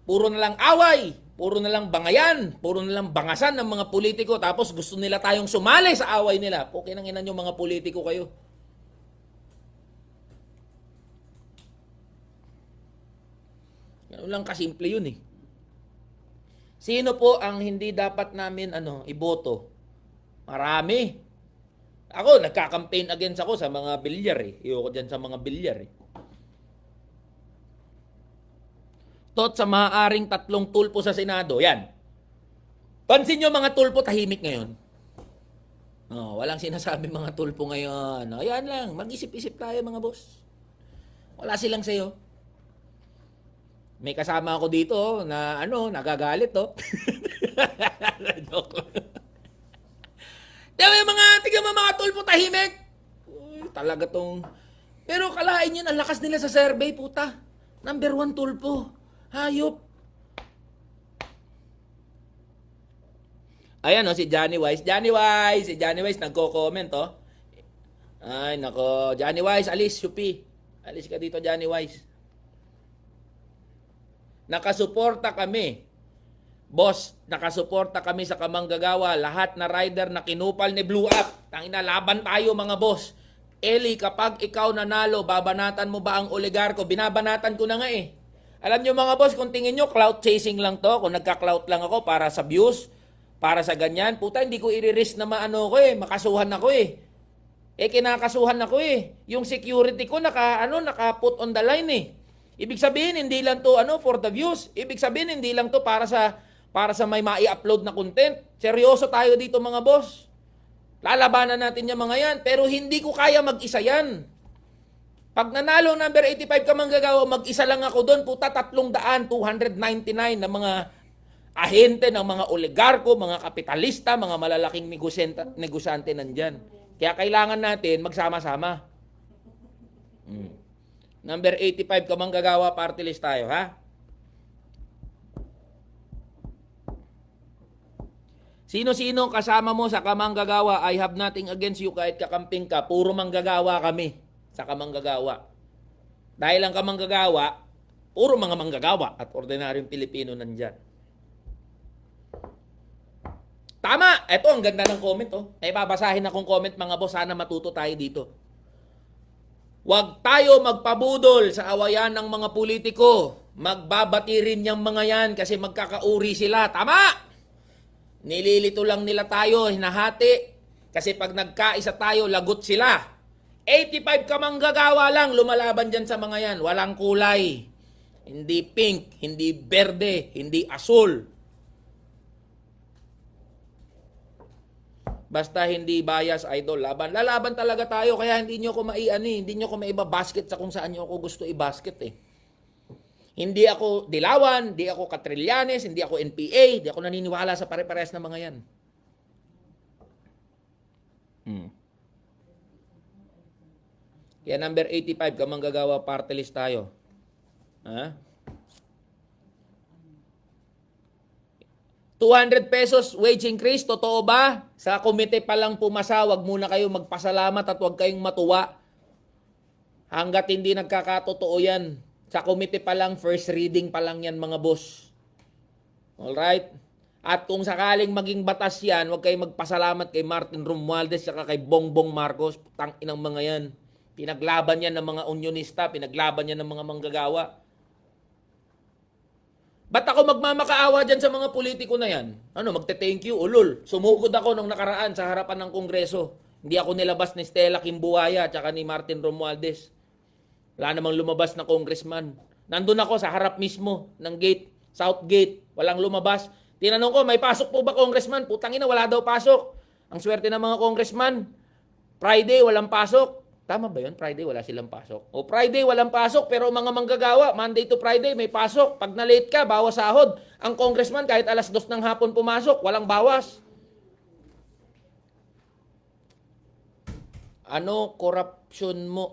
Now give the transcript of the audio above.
Puro na lang away, puro na lang bangayan, puro na lang bangasan ng mga politiko, tapos gusto nila tayong sumali sa away nila. Okay nang ina nyo mga politiko kayo. Ganun lang kasimple yun eh. Sino po ang hindi dapat namin iboto? Marami. Ako, nagka-campaign against ako sa mga bilyar eh. Iyoko dyan sa mga bilyar eh. Tot sa maaaring 3 tulpo sa Senado. Yan. Pansin nyo mga tulpo tahimik ngayon. Oh, walang sinasabi mga tulpo ngayon. Oh, yan lang. Mag-isip-isip tayo mga boss. Wala silang sayo. May kasama ako dito na nagagalit oh. Joke lang. Tignan mo mga tulpo tahimik. Uy, talaga tong... Pero kalain yun, ang lakas nila sa survey, puta. Number 1 tulpo. Hayop. Ayan si Johnny Wise. Si Johnny Wise nagko-comment oh. Ay nako, Johnny Wise, alis, Shupi. Alis ka dito, Johnny Wise. Nakasuporta kami. Boss, nakasuporta kami sa kamanggagawa. Lahat na rider na kinupal ni Blue Up. Tangina, laban tayo mga boss. Eli, kapag ikaw nanalo, babanatan mo ba ang oligarko? Binabanatan ko na nga eh. Alam nyo mga boss, kung tingin nyo, clout chasing lang to. Kung nagka-clout lang ako para sa views, para sa ganyan, puta, hindi ko i-risk na makasuhan ako eh. Kinakasuhan ako eh. Yung security ko naka-put on the line eh. Ibig sabihin, hindi lang to for the views. Ibig sabihin, hindi lang to para sa may mai-upload na content. Seryoso tayo dito mga boss. Lalabanan natin yung mga yan. Pero hindi ko kaya mag-isa yan. Pag nanalo number 85 ka manggagawa, mag-isa lang ako doon. Puta, 299 na mga ahente ng mga oligarko, mga kapitalista, mga malalaking negosyante nandyan. Kaya kailangan natin magsama-sama. Number 85 ka manggagawa, party list tayo, ha? Sino-sino kasama mo sa kamanggagawa, I have nothing against you kahit kakamping ka. Puro manggagawa kami sa kamanggagawa. Dahil ang kamanggagawa, puro mga manggagawa at ordinaryong Pilipino nandyan. Tama! Eto, ang ganda ng comment, oh. May babasahin akong comment, mga boss. Sana matuto tayo dito. Huwag tayo magpabudol sa awayan ng mga politiko. Magbabati rin yung mga yan kasi magkakauri sila. Tama! Nililito lang nila tayo, hinahati. Kasi pag nagkaisa tayo, lagot sila. 85 ka manggagawa lang, lumalaban dyan sa mga yan. Walang kulay. Hindi pink, hindi berde, hindi asul. Basta hindi bias, idol. Lalaban talaga tayo, kaya hindi nyo ko hindi nyo ko maibabasket sa kung saan nyo ako gusto i-basket eh. Hindi ako Dilawan, hindi ako Catrillanes, hindi ako NPA, hindi ako naniniwala sa pare-pares na mga yan. Kaya number 85, kamanggagawa, party list tayo. Ha? 200 pesos wage increase, totoo ba? Sa komite pa lang pumasa, wag muna kayo magpasalamat at wag kayong matuwa. Hanggat hindi nagkakatotoo yan. Sa komite pa lang, first reading pa lang yan mga boss. Alright? At kung sakaling maging batas yan, wag kayong magpasalamat kay Martin Romualdez at kay Bongbong Marcos. Tanginang mga yan. Pinaglaban yan ng mga unionista, pinaglaban yan ng mga manggagawa. Ba't ako magmamakaawa dyan sa mga politiko na yan? Magte-thank you, ulol. Sumugod ako nung nakaraan sa harapan ng Kongreso. Hindi ako nilabas ni Stella Kimbuaya at ni Martin Romualdez. Wala namang lumabas na congressman. Nandun ako sa harap mismo ng gate, South Gate. Walang lumabas. Tinanong ko, may pasok po ba congressman? Putang ina, wala daw pasok. Ang swerte ng mga congressman. Friday, walang pasok. Tama ba yun? Friday, wala silang pasok. O Friday, walang pasok, pero mga manggagawa, Monday to Friday, may pasok. Pag na-late ka, bawas sahod. Ang congressman, kahit alas 2 ng hapon pumasok, walang bawas. Corruption mo,